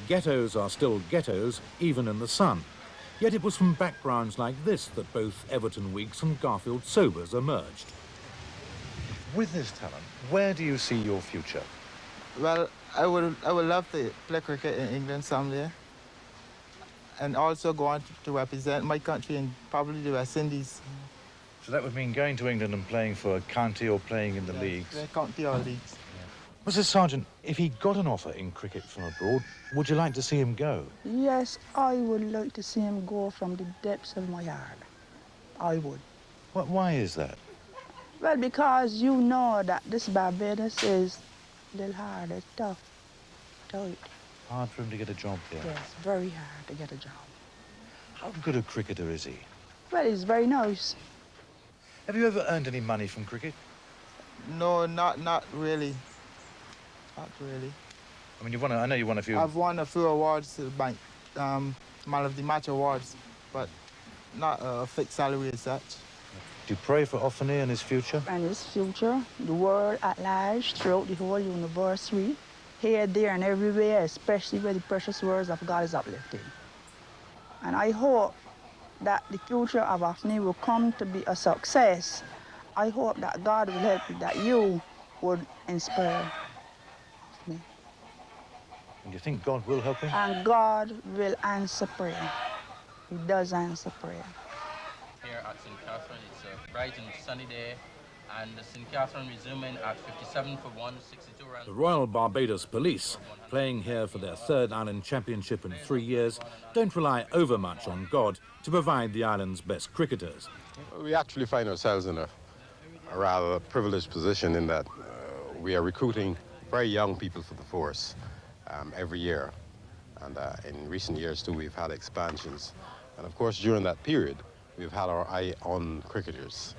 Ghettos are still ghettos, even in the sun. Yet it was from backgrounds like this that both Everton Weeks and Garfield Sobers emerged. With this talent, where do you see your future? Well, I would love to play cricket in England someday, and also go on to represent my country in probably the West Indies. So that would mean going to England and playing for a county or playing in the leagues? Yeah, county or leagues. Mr. Sergeant, if he got an offer in cricket from abroad, would you like to see him go? Yes, I would like to see him go from the depths of my heart. I would. Why is that? Well, because you know that this Barbados is a little hard, it's tough, tight. Hard for him to get a job here? Yes, very hard to get a job. How good a cricketer is he? Well, he's very nice. Have you ever earned any money from cricket? No, not really. Not really. I mean, I know you won a few. I've won a few awards, like Man of the Match awards, but not a fixed salary as such. Do you pray for Offaly and his future? And his future, the world at large, throughout the whole university, here, there, and everywhere, especially where the precious words of God is uplifted. And I hope that the future of Offaly will come to be a success. I hope that God will help you, that you would inspire me. And you think God will help him? And God will answer prayer. He does answer prayer. Here at St. Catherine, it's a bright and sunny day, and St. Catherine resuming at 57 for 162 runs. The Royal Barbados Police, playing here for their third island championship in 3 years, don't rely overmuch on God to provide the island's best cricketers. We actually find ourselves in a rather privileged position in that we are recruiting very young people for the force every year. And in recent years, too, we've had expansions. And of course, during that period, we've had our eye on cricketers.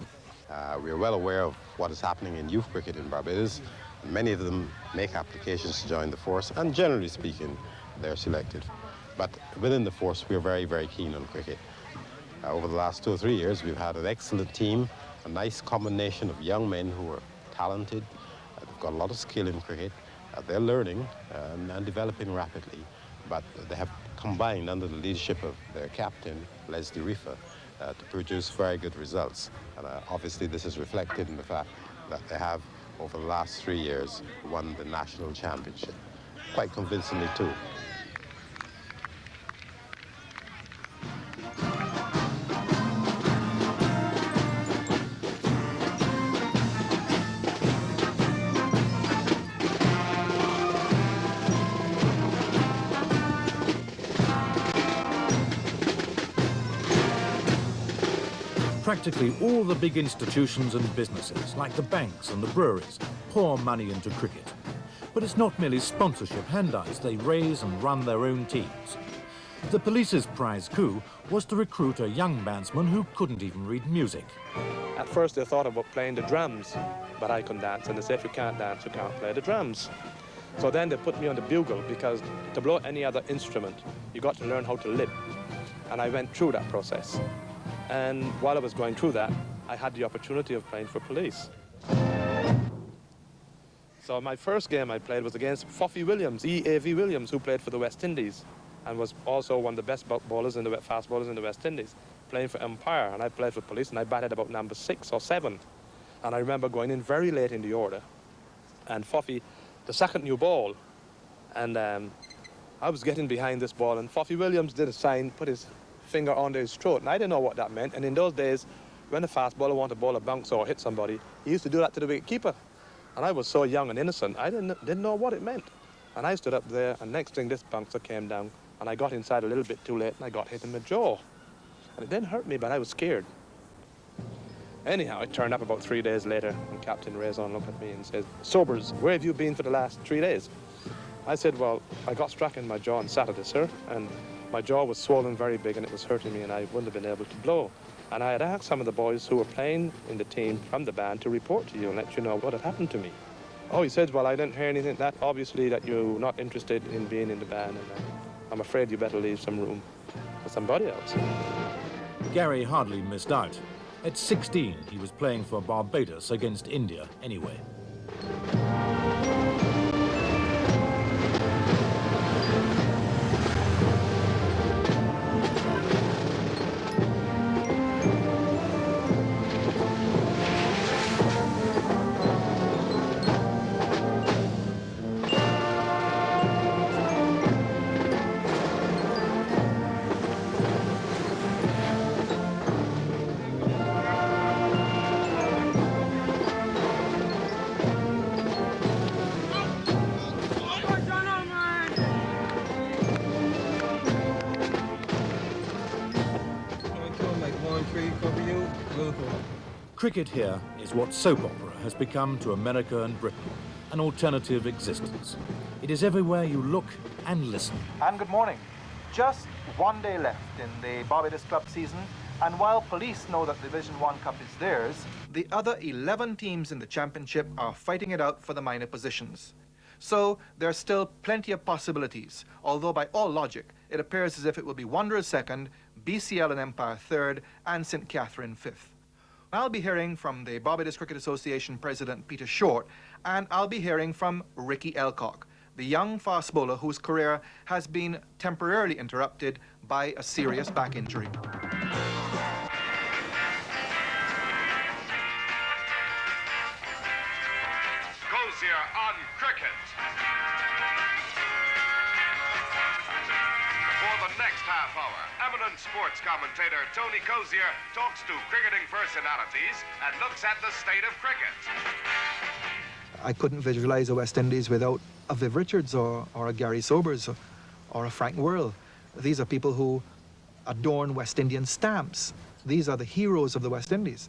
We are well aware of what is happening in youth cricket in Barbados. Many of them make applications to join the force, and generally speaking, they're selected. But within the force, we're very, very keen on cricket. Over the last 2 or 3 years, we've had an excellent team, a nice combination of young men who are talented. They've got a lot of skill in cricket. They're learning and developing rapidly, but they have combined under the leadership of their captain, Leslie Reefer, to produce very good results. And obviously this is reflected in the fact that they have, over the last 3 years, won the national championship, quite convincingly too. Practically all the big institutions and businesses, like the banks and the breweries, pour money into cricket. But it's not merely sponsorship handouts, they raise and run their own teams. The police's prize coup was to recruit a young bandsman who couldn't even read music. At first they thought about playing the drums, but I couldn't dance, and they said if you can't dance, you can't play the drums. So then they put me on the bugle, because to blow any other instrument, you got to learn how to lip. And I went through that process. And while I was going through that, I had the opportunity of playing for police. So my first game I played was against Foffy Williams, E.A.V. Williams, who played for the West Indies and was also one of the best bowlers in fast bowlers in the West Indies, playing for Empire. And I played for police, and I batted about number 6 or 7. And I remember going in very late in the order, and Foffy, the second new ball, and I was getting behind this ball, and Foffy Williams did a sign, put his finger under his throat, and I didn't know what that meant. And in those days, when a fast bowler wanted to bowl a bounce or hit somebody, he used to do that to the wicket keeper. And I was so young and innocent, I didn't know what it meant. And I stood up there, and next thing, this bouncer came down, and I got inside a little bit too late, and I got hit in the jaw. And it didn't hurt me, but I was scared. Anyhow, I turned up about 3 days later, and Captain Raison looked at me and said, "Sobers, where have you been for the last 3 days?" I said, "Well, I got struck in my jaw on Saturday, sir, and my jaw was swollen very big, and it was hurting me, and I wouldn't have been able to blow. And I had asked some of the boys who were playing in the team from the band to report to you and let you know what had happened to me." Oh, he said, "Well, I didn't hear anything. That obviously that you're not interested in being in the band, and I'm afraid you better leave some room for somebody else." Gary hardly missed out. At 16, he was playing for Barbados against India anyway. Cricket here is what soap opera has become to America and Britain, an alternative existence. It is everywhere you look and listen. And good morning. Just one day left in the Barbados Club season, and while police know that the Division 1 Cup is theirs, the other 11 teams in the championship are fighting it out for the minor positions. So there are still plenty of possibilities, although by all logic, it appears as if it will be Wanderers second, BCL and Empire third, and St. Catherine fifth. I'll be hearing from the Barbados Cricket Association President Peter Short, and I'll be hearing from Ricky Elcock, the young fast bowler whose career has been temporarily interrupted by a serious back injury. Cozier on cricket. For the next half hour, eminent sports commentator Tony Cozier talks to cricketing personalities and looks at the state of cricket. I couldn't visualize the West Indies without a Viv Richards or a Gary Sobers or a Frank Worrell. These are people who adorn West Indian stamps. These are the heroes of the West Indies.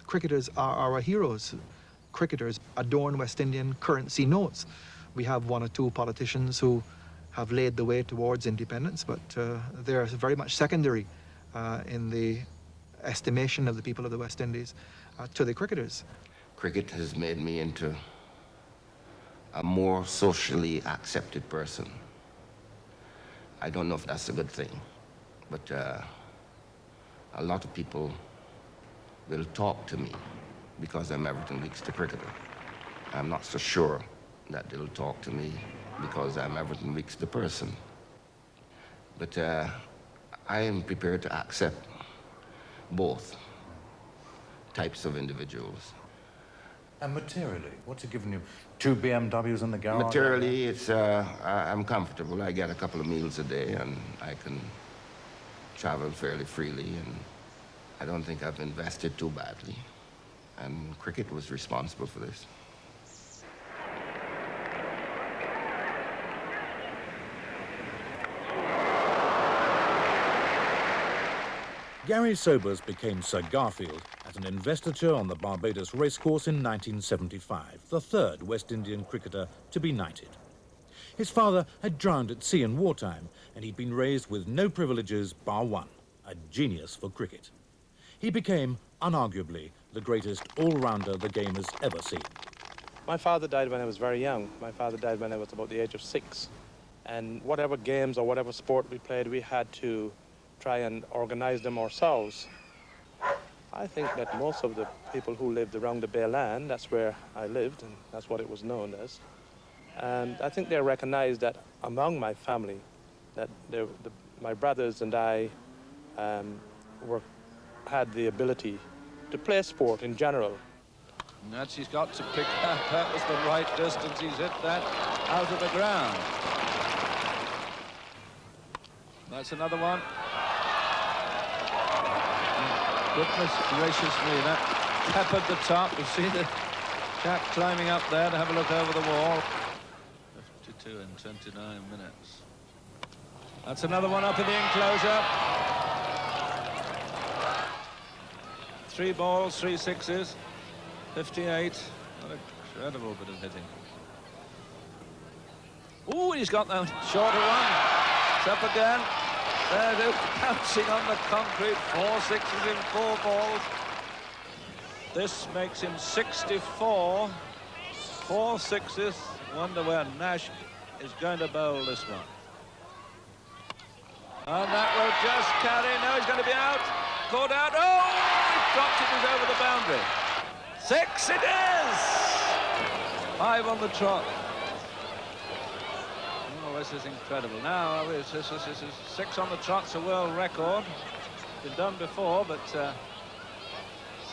Cricketers are our heroes. Cricketers adorn West Indian currency notes. We have one or two politicians who have laid the way towards independence, but they're very much secondary in the estimation of the people of the West Indies to the cricketers. Cricket has made me into a more socially accepted person. I don't know if that's a good thing, but a lot of people will talk to me because I'm Everton Weeks the cricketer. I'm not so sure that they'll talk to me because I'm Everton Weeks the person. But I am prepared to accept both types of individuals. And materially, what's it given you? 2 BMWs in the garage? Materially, it's I'm comfortable. I get a couple of meals a day, and I can travel fairly freely, and I don't think I've invested too badly. And cricket was responsible for this. Gary Sobers became Sir Garfield at an investiture on the Barbados racecourse in 1975, the third West Indian cricketer to be knighted. His father had drowned at sea in wartime, and he'd been raised with no privileges bar one, a genius for cricket. He became, unarguably, the greatest all-rounder the game has ever seen. My father died when I was very young. My father died when I was about the age of 6. And whatever games or whatever sport we played, we had to try and organize them ourselves. I think that most of the people who lived around the Bay Land, that's where I lived, and that's what it was known as. And I think they recognized that among my family, that my brothers and I had the ability to play sport in general. And that's he's got to pick that. That was the right distance. He's hit that out of the ground. That's another one. Goodness gracious me, that peppered the top. You see the chap climbing up there to have a look over the wall. 52 in 29 minutes. That's another one up in the enclosure. 3 balls, 3 sixes, 58. What an incredible bit of hitting. Ooh, he's got the shorter one. It's up again. There it is, bouncing on the concrete. 4 sixes in 4 balls. This makes him 64. 4 sixes. Wonder where Nash is going to bowl this one. And that will just carry. No, he's going to be out. Caught out. Oh, he dropped it. He's over the boundary. 6 it is. 5 on the trot. This is incredible. Now, this is 6 on the trot's a world record. Been done before, but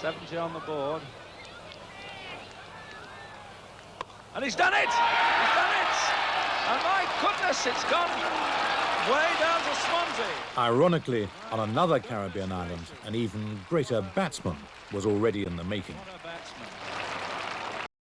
70 on the board. And he's done it! He's done it! And my goodness, it's gone way down to Swansea. Ironically, on another Caribbean island, an even greater batsman was already in the making.